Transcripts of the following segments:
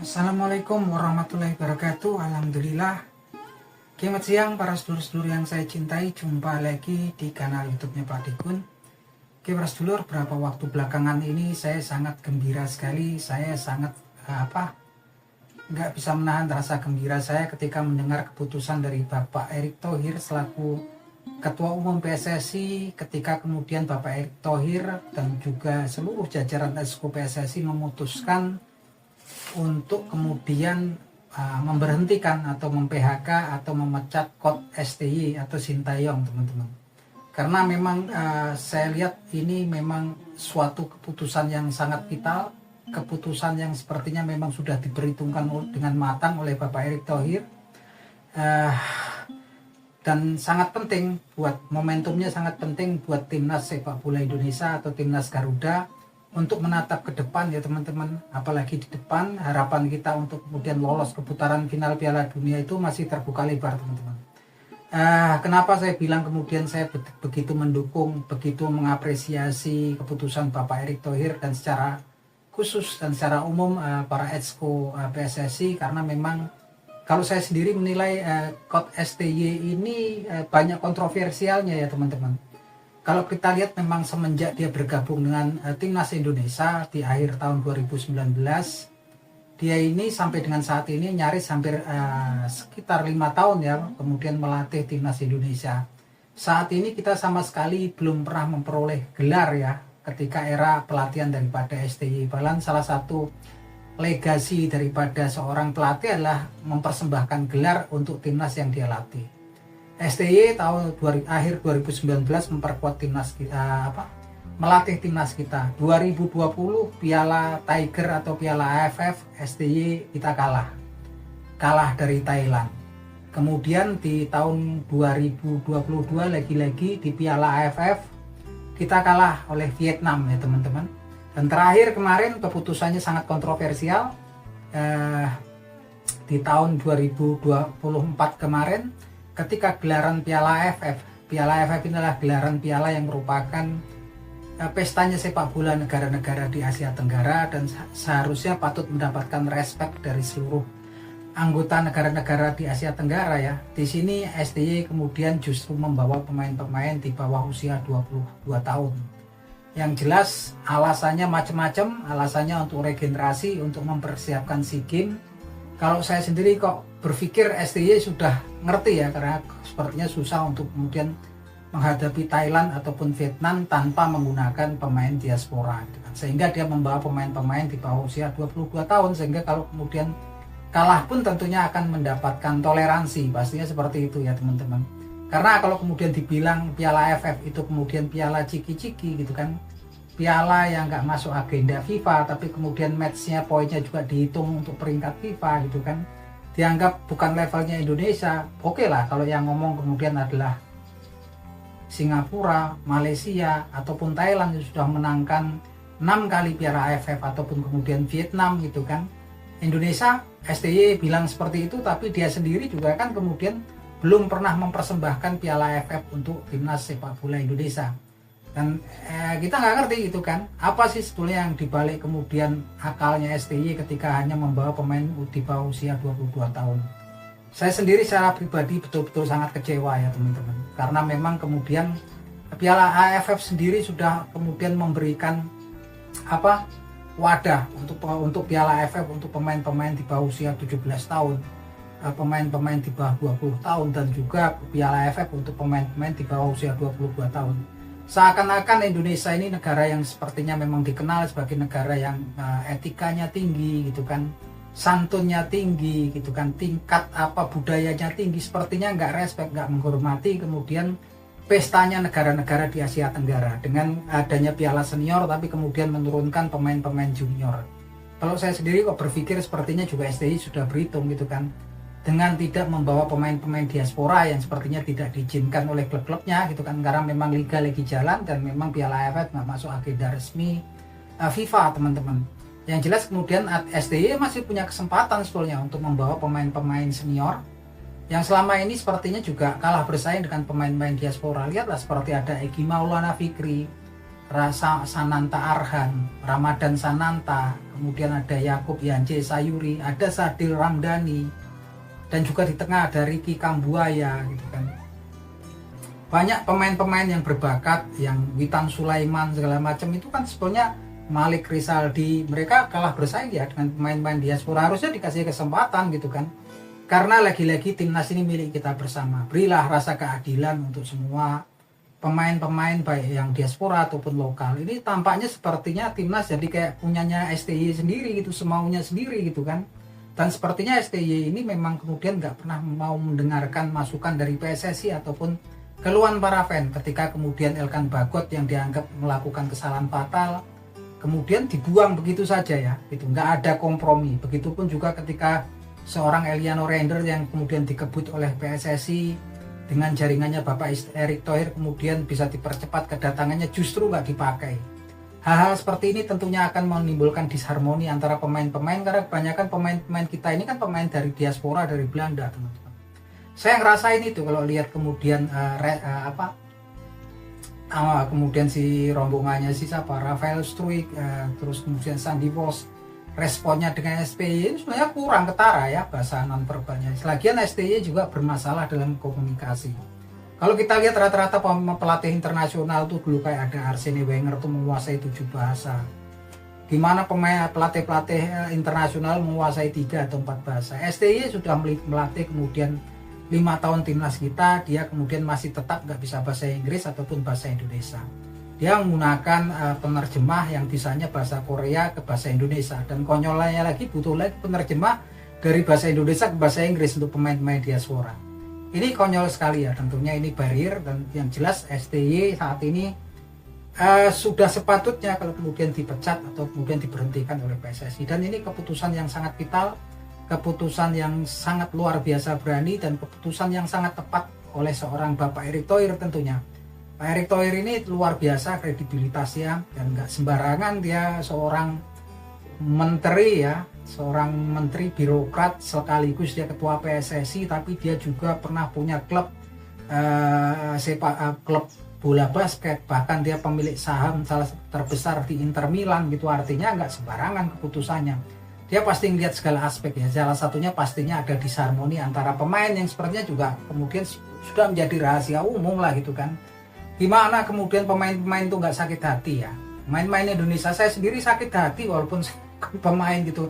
Assalamualaikum warahmatullahi wabarakatuh. Alhamdulillah. Selamat siang para sedulur-sedulur yang saya cintai. Jumpa lagi di kanal YouTube-nya Pak Dikun. Para sedulur, beberapa waktu belakangan ini saya sangat gembira sekali. Saya sangat nggak bisa menahan rasa gembira saya ketika mendengar keputusan dari Bapak Erick Thohir selaku Ketua Umum PSSI, ketika kemudian Bapak Erick Thohir dan juga seluruh jajaran Exco PSSI memutuskan untuk kemudian memberhentikan atau mem-PHK atau memecat Coach STY atau Sintayong, teman-teman. Karena memang saya lihat ini memang suatu keputusan yang sangat vital, keputusan yang sepertinya memang sudah diperhitungkan dengan matang oleh Bapak Erick Thohir, dan sangat penting buat momentumnya, sangat penting buat timnas sepak bola Indonesia atau timnas Garuda untuk menatap ke depan ya teman-teman. Apalagi di depan harapan kita untuk kemudian lolos ke putaran final Piala Dunia itu masih terbuka lebar, teman-teman. Kenapa saya bilang kemudian saya begitu mendukung, begitu mengapresiasi keputusan Bapak Erick Thohir dan secara khusus dan secara umum para Exco PSSI, karena memang kalau saya sendiri menilai Coach STY ini banyak kontroversialnya ya teman-teman. Kalau kita lihat memang semenjak dia bergabung dengan Timnas Indonesia di akhir tahun 2019, dia ini sampai dengan saat ini nyaris hampir sekitar 5 tahun ya kemudian melatih Timnas Indonesia. Saat ini kita sama sekali belum pernah memperoleh gelar ya ketika era pelatihan daripada STY. Bahkan salah satu legasi daripada seorang pelatih adalah mempersembahkan gelar untuk timnas yang dia latih. STY akhir 2019 memperkuat timnas kita, melatih timnas kita. 2020 Piala Tiger atau Piala AFF, STY kita kalah dari Thailand. Kemudian di tahun 2022 lagi-lagi di Piala AFF kita kalah oleh Vietnam ya teman-teman. Dan terakhir kemarin keputusannya sangat kontroversial, di tahun 2024 kemarin ketika gelaran Piala AFF. Piala AFF ini adalah gelaran piala yang merupakan pestanya sepak bola negara-negara di Asia Tenggara dan seharusnya patut mendapatkan respek dari seluruh anggota negara-negara di Asia Tenggara ya. Di sini STY kemudian justru membawa pemain-pemain di bawah usia 22 tahun. Yang jelas alasannya macam-macam, alasannya untuk regenerasi, untuk mempersiapkan SEA Games. Kalau saya sendiri kok berpikir STY sudah ngerti ya, karena sepertinya susah untuk kemudian menghadapi Thailand ataupun Vietnam tanpa menggunakan pemain diaspora. Sehingga dia membawa pemain-pemain di bawah usia 22 tahun, sehingga kalau kemudian kalah pun tentunya akan mendapatkan toleransi, pastinya seperti itu ya teman-teman. Karena kalau kemudian dibilang Piala AFF itu kemudian piala ciki-ciki gitu kan, piala yang nggak masuk agenda FIFA, tapi kemudian matchnya poinnya juga dihitung untuk peringkat FIFA gitu kan, dianggap bukan levelnya Indonesia. Oke lah kalau yang ngomong kemudian adalah Singapura, Malaysia ataupun Thailand yang sudah menangkan 6 kali Piala AFF ataupun kemudian Vietnam gitu kan. Indonesia, STY bilang seperti itu, tapi dia sendiri juga kan kemudian belum pernah mempersembahkan Piala AFF untuk timnas sepak bola Indonesia. Dan kita nggak ngerti gitu kan, apa sih sebetulnya yang dibalik kemudian akalnya STY ketika hanya membawa pemain di bawah usia 22 tahun. Saya sendiri secara pribadi betul-betul sangat kecewa ya teman-teman, karena memang kemudian Piala AFF sendiri sudah kemudian memberikan wadah untuk Piala AFF untuk pemain-pemain di bawah usia 17 tahun, pemain-pemain di bawah 20 tahun, dan juga Piala AFF untuk pemain-pemain di bawah usia 22 tahun. Seakan-akan Indonesia ini negara yang sepertinya memang dikenal sebagai negara yang etikanya tinggi gitu kan, santunnya tinggi gitu kan, tingkat budayanya tinggi, sepertinya nggak respect, nggak menghormati kemudian pestanya negara-negara di Asia Tenggara dengan adanya piala senior tapi kemudian menurunkan pemain-pemain junior. Kalau saya sendiri kok berpikir sepertinya juga STY sudah berhitung gitu kan, dengan tidak membawa pemain-pemain diaspora yang sepertinya tidak diizinkan oleh klub-klubnya gitu kan, karena memang liga lagi jalan dan memang Piala AFF nggak masuk agenda resmi FIFA teman-teman. Yang jelas kemudian STY masih punya kesempatan sebetulnya untuk membawa pemain-pemain senior yang selama ini sepertinya juga kalah bersaing dengan pemain-pemain diaspora. Lihatlah seperti ada Egy Maulana Fikri, Sananta Arhan, Ramadan Sananta, kemudian ada Yakub Yance Sayuri, ada Sadil Ramdhani, dan juga di tengah ada Ricky Kambuaya gitu kan. Banyak pemain-pemain yang berbakat, yang Witan Sulaiman segala macam itu kan sebetulnya, Malik Rizaldi, mereka kalah bersaing ya dengan pemain-pemain diaspora. Harusnya dikasih kesempatan gitu kan. Karena lagi-lagi timnas ini milik kita bersama. Berilah rasa keadilan untuk semua pemain-pemain baik yang diaspora ataupun lokal. Ini tampaknya sepertinya timnas jadi kayak punyanya STY sendiri gitu, semaunya sendiri gitu kan. Dan sepertinya STY ini memang kemudian nggak pernah mau mendengarkan masukan dari PSSI ataupun keluhan para fan ketika kemudian Elkan Bagot yang dianggap melakukan kesalahan fatal kemudian dibuang begitu saja ya, gitu, nggak ada kompromi. Begitupun juga ketika seorang Eliano Render yang kemudian dikebut oleh PSSI dengan jaringannya Bapak Erick Thohir kemudian bisa dipercepat kedatangannya, justru nggak dipakai. Hal-hal seperti ini tentunya akan menimbulkan disharmoni antara pemain-pemain, karena kebanyakan pemain-pemain kita ini kan pemain dari diaspora, dari Belanda, teman-teman. Saya ngerasain itu kalau lihat kemudian kemudian si rombongannya si siapa, Rafael Struik, terus kemudian Sandi Vos, responnya dengan STY ini sebenarnya kurang ketara ya bahasa non-verbalnya. Lagian STY juga bermasalah dalam komunikasi. Kalau kita lihat rata-rata pelatih internasional tuh dulu kayak ada Arsene Wenger tuh menguasai 7 bahasa. Gimana pelatih-pelatih internasional menguasai 3 atau 4 bahasa. STY sudah melatih kemudian 5 tahun timnas kita, dia kemudian masih tetap nggak bisa bahasa Inggris ataupun bahasa Indonesia. Dia menggunakan penerjemah yang bisanya bahasa Korea ke bahasa Indonesia, dan konyolnya lagi butuh lagi penerjemah dari bahasa Indonesia ke bahasa Inggris untuk pemain-pemain diaspora. Ini konyol sekali ya, tentunya ini barrier. Dan yang jelas STY saat ini sudah sepatutnya kalau kemudian dipecat atau kemudian diberhentikan oleh PSSI, dan ini keputusan yang sangat vital, keputusan yang sangat luar biasa berani, dan keputusan yang sangat tepat oleh seorang Bapak Erick Thohir tentunya. Pak Erick Thohir ini luar biasa kredibilitasnya, dan nggak sembarangan dia seorang menteri ya, seorang menteri birokrat sekaligus dia ketua PSSI, tapi dia juga pernah punya klub klub bola basket, bahkan dia pemilik saham salah terbesar di Inter Milan gitu. Artinya nggak sembarangan keputusannya. Dia pasti melihat segala aspek ya. Salah satunya pastinya ada disharmoni antara pemain yang sepertinya juga kemudian sudah menjadi rahasia umum lah gitu kan. Gimana kemudian pemain-pemain itu nggak sakit hati ya. Pemain-pemain Indonesia, saya sendiri sakit hati walaupun pemain gitu.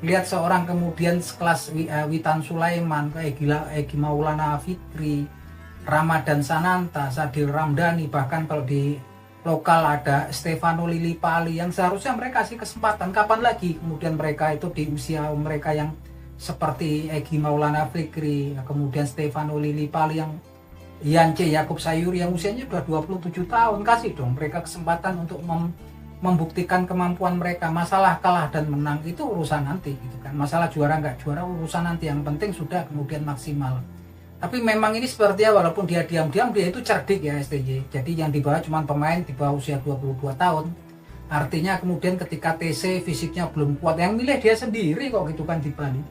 Lihat seorang kemudian sekelas Witan Sulaiman, kayak Egy Maulana Fikri, Ramadan Sananta, Sadil Ramdhani, bahkan kalau di lokal ada Stefano Lillipali yang seharusnya mereka kasih kesempatan. Kapan lagi kemudian mereka itu di usia mereka yang seperti Egy Maulana Fikri, kemudian Stefano Lillipali, yang Yance Yakub Sayuri yang usianya sudah 27 tahun, kasih dong mereka kesempatan untuk membuktikan kemampuan mereka. Masalah kalah dan menang itu urusan nanti gitu kan, masalah juara nggak juara urusan nanti, yang penting sudah kemudian maksimal. Tapi memang ini sepertinya walaupun dia diam-diam, dia itu cerdik ya STY. Jadi yang dibawa cuma pemain di bawah usia 22 tahun, artinya kemudian ketika TC fisiknya belum kuat, yang milih dia sendiri kok gitu kan di Bali.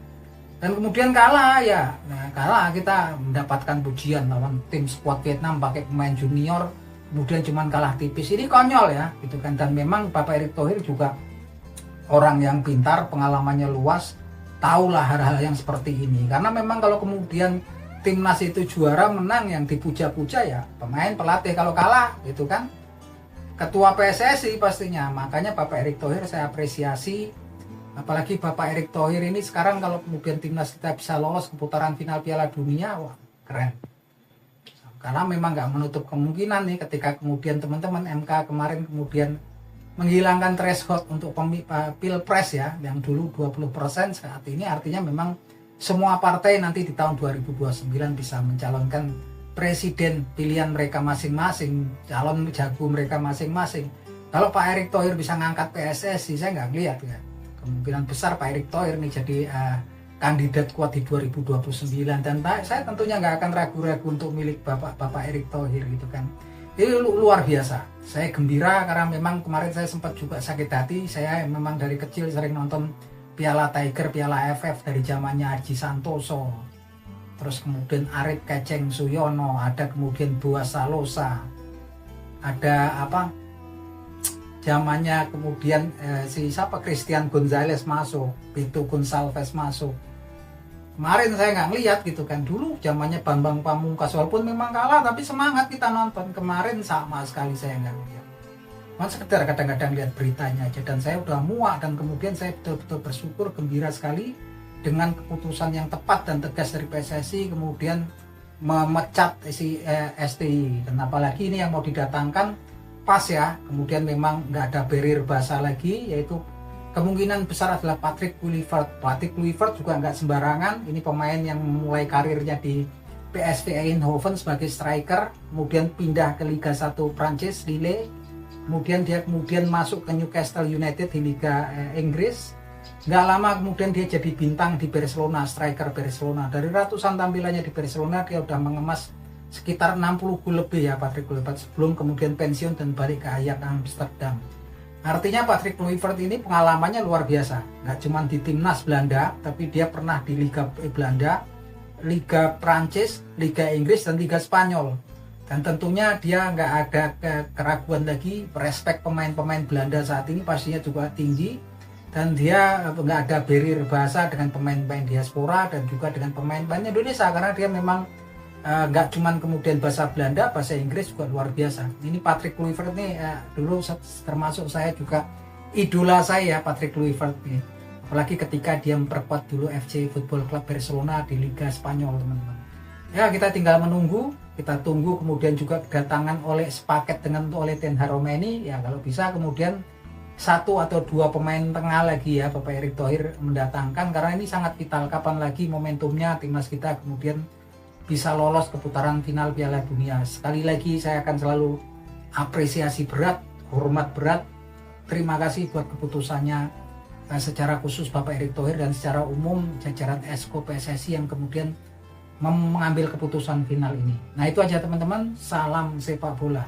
Dan kemudian kalah ya, nah, kalah kita mendapatkan pujian lawan tim skuad Vietnam pakai pemain junior, kemudian cuman kalah tipis. Ini konyol ya gitu kan. Dan memang Bapak Erick Thohir juga orang yang pintar, pengalamannya luas, tahulah hal-hal yang seperti ini. Karena memang kalau kemudian timnas itu juara menang, yang dipuja-puja ya pemain, pelatih. Kalau kalah gitu kan ketua PSSI pastinya. Makanya Bapak Erick Thohir saya apresiasi. Apalagi Bapak Erick Thohir ini sekarang kalau kemudian timnas kita bisa lolos ke putaran final Piala Dunia, wah keren. Karena memang nggak menutup kemungkinan nih ketika kemudian teman-teman MK kemarin kemudian menghilangkan threshold untuk pilpres ya, yang dulu 20% saat ini, artinya memang semua partai nanti di tahun 2029 bisa mencalonkan presiden pilihan mereka masing-masing, calon jago mereka masing-masing. Kalau Pak Erick Thohir bisa ngangkat PSSI, saya nggak lihat ya. Kemungkinan besar Pak Erick Thohir nih jadi kandidat kuat di 2029, dan saya tentunya nggak akan ragu-ragu untuk milik Bapak Erick Thohir gitu kan. Ini luar biasa. Saya gembira karena memang kemarin saya sempat juga sakit hati. Saya memang dari kecil sering nonton Piala Tiger, Piala AFF dari zamannya Aji Santoso. Terus kemudian Arif Keceng Suyono, ada kemudian Boas Salosa, ada zamannya kemudian si siapa Christian Gonzalez masuk, Beto Gonçalves masuk. Kemarin saya nggak ngeliat gitu kan, dulu zamannya Bambang Pamungkas, walaupun memang kalah tapi semangat kita nonton. Kemarin sama sekali saya nggak ngeliat, cuma sekedar kadang-kadang lihat beritanya aja, dan saya udah muak. Dan kemudian saya betul-betul bersyukur, gembira sekali dengan keputusan yang tepat dan tegas dari PSSI, kemudian memecat si STI. Dan apalagi ini yang mau didatangkan pas ya, kemudian memang nggak ada barrier bahasa lagi, yaitu kemungkinan besar adalah Patrick Kluivert. Patrick Kluivert juga nggak sembarangan, ini pemain yang mulai karirnya di PSV Eindhoven sebagai striker, kemudian pindah ke Liga 1 Prancis, Lille, kemudian dia masuk ke Newcastle United di Liga Inggris. Nggak lama kemudian dia jadi bintang di Barcelona, striker Barcelona. Dari ratusan tampilannya di Barcelona, dia udah mengemas sekitar 60 gol lebih ya Patrick Kluivert, sebelum kemudian pensiun dan balik ke Ajax Amsterdam. Artinya Patrick Kluivert ini pengalamannya luar biasa. Nggak cuma di timnas Belanda, tapi dia pernah di Liga Belanda, Liga Prancis, Liga Inggris, dan Liga Spanyol. Dan tentunya dia nggak ada keraguan lagi, respect pemain-pemain Belanda saat ini pastinya juga tinggi. Dan dia nggak ada barrier bahasa dengan pemain-pemain diaspora dan juga dengan pemain-pemain Indonesia, karena dia memang nggak cuman kemudian bahasa Belanda, bahasa Inggris juga luar biasa. Ini Patrick Kluivert nih dulu termasuk saya juga idola saya, Patrick Kluivert nih. Apalagi ketika dia memperkuat dulu FC Football Club Barcelona di Liga Spanyol, teman-teman. Ya, kita tinggal menunggu, kita tunggu kemudian juga kedatangan sepaket dengan oleh Ten Hag Romani. Ya, kalau bisa kemudian 1 atau 2 pemain tengah lagi ya Bapak Erick Thohir mendatangkan, karena ini sangat vital. Kapan lagi momentumnya timnas kita kemudian bisa lolos ke putaran final Piala Dunia. Sekali lagi saya akan selalu apresiasi berat, hormat berat, terima kasih buat keputusannya secara khusus Bapak Erick Thohir dan secara umum jajaran Esko PSSI yang kemudian mengambil keputusan final ini. Nah, itu aja teman-teman, salam sepak bola.